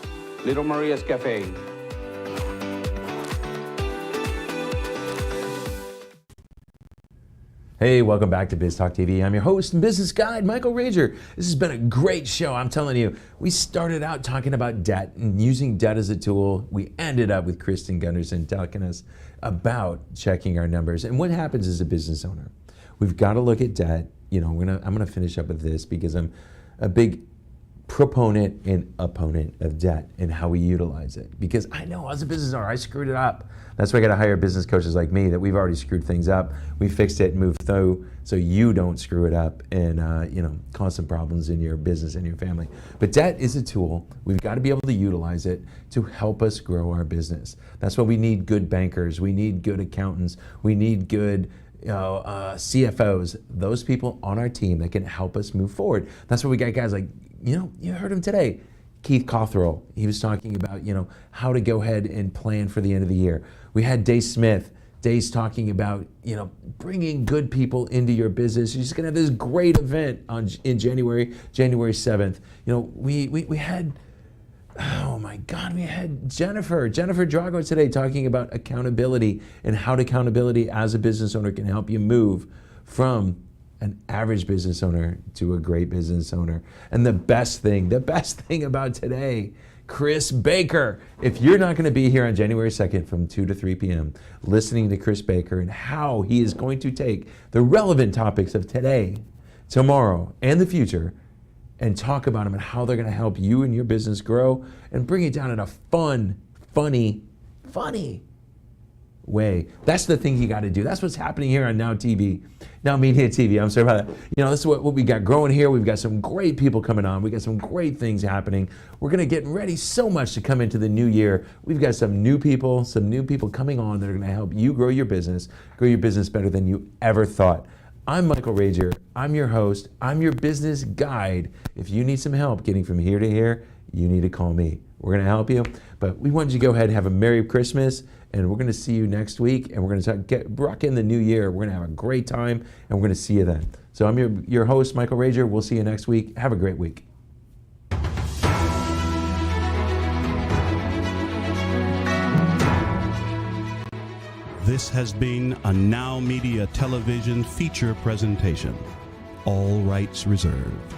Little Maria's Cafe. Hey, welcome back to Biz Talk TV. I'm your host and business guide, Michael Rager. This has been a great show. I'm telling you, we started out talking about debt and using debt as a tool. We ended up with Kristen Gunderson telling us about checking our numbers and what happens as a business owner. We've got to look at debt. You know, I'm gonna finish up with this because I'm a big proponent and opponent of debt and how we utilize it. Because I know as a business owner, I screwed it up. That's why I got to hire business coaches like me that we've already screwed things up. We fixed it and moved through so you don't screw it up and cause some problems in your business and your family. But debt is a tool. We've got to be able to utilize it to help us grow our business. That's why we need good bankers. We need good accountants. We need good CFOs, those people on our team that can help us move forward. That's why we got guys like, you heard him today, Keith Cothrell. He was talking about, how to go ahead and plan for the end of the year. We had Dave Smith. Dave's talking about, bringing good people into your business. You're just gonna have this great event in January 7th. We had, oh my God, we had Jennifer Drago today talking about accountability and how accountability as a business owner can help you move from an average business owner to a great business owner. And the best thing about today, Chris Baker. If you're not going to be here on January 2nd from 2 to 3 p.m. listening to Chris Baker and how he is going to take the relevant topics of today, tomorrow, and the future and talk about them and how they're going to help you and your business grow and bring it down in a fun, funny way. That's the thing you got to do. That's what's happening here on NowMedia TV. I'm sorry about that. This is what we got growing here. We've got some great people coming on. We got some great things happening. We're going to get ready so much to come into the new year. We've got some new people coming on that are going to help you grow your business better than you ever thought. I'm Michael Rager. I'm your host. I'm your business guide. If you need some help getting from here to here, you need to call me. We're going to help you. But we wanted you to go ahead and have a Merry Christmas, and we're going to see you next week, and we're going to rock in the new year. We're going to have a great time, and we're going to see you then. So I'm your host, Michael Rager. We'll see you next week. Have a great week. This has been a NowMedia Television feature presentation. All rights reserved.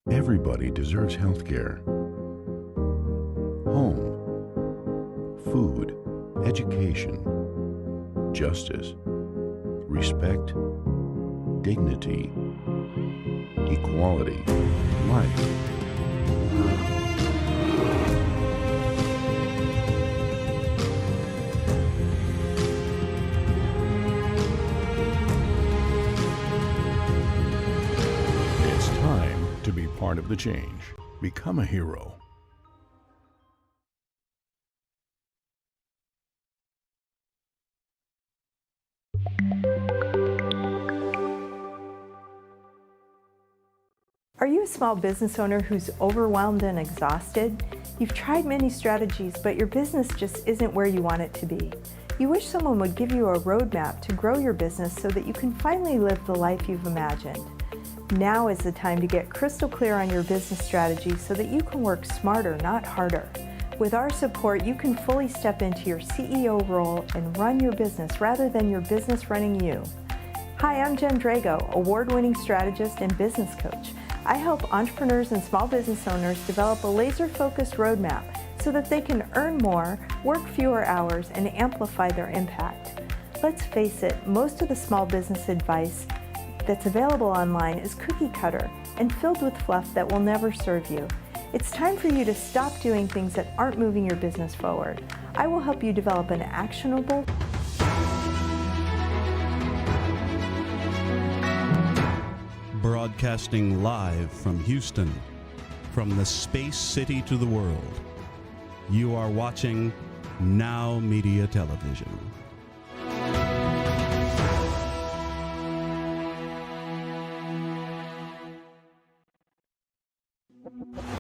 Everybody deserves health care. Home, food, education, justice, respect, dignity, equality, life. It's time to be part of the change. Become a hero. Are you a small business owner who's overwhelmed and exhausted? You've tried many strategies, but your business just isn't where you want it to be. You wish someone would give you a roadmap to grow your business so that you can finally live the life you've imagined. Now is the time to get crystal clear on your business strategy so that you can work smarter, not harder. With our support, you can fully step into your CEO role and run your business rather than your business running you. Hi, I'm Jen Drago, award-winning strategist and business coach. I help entrepreneurs and small business owners develop a laser-focused roadmap so that they can earn more, work fewer hours, and amplify their impact. Let's face it, most of the small business advice that's available online is cookie cutter and filled with fluff that will never serve you. It's time for you to stop doing things that aren't moving your business forward. I will help you develop an actionable, broadcasting live from Houston, from the space city to the world. You are watching NowMedia Television.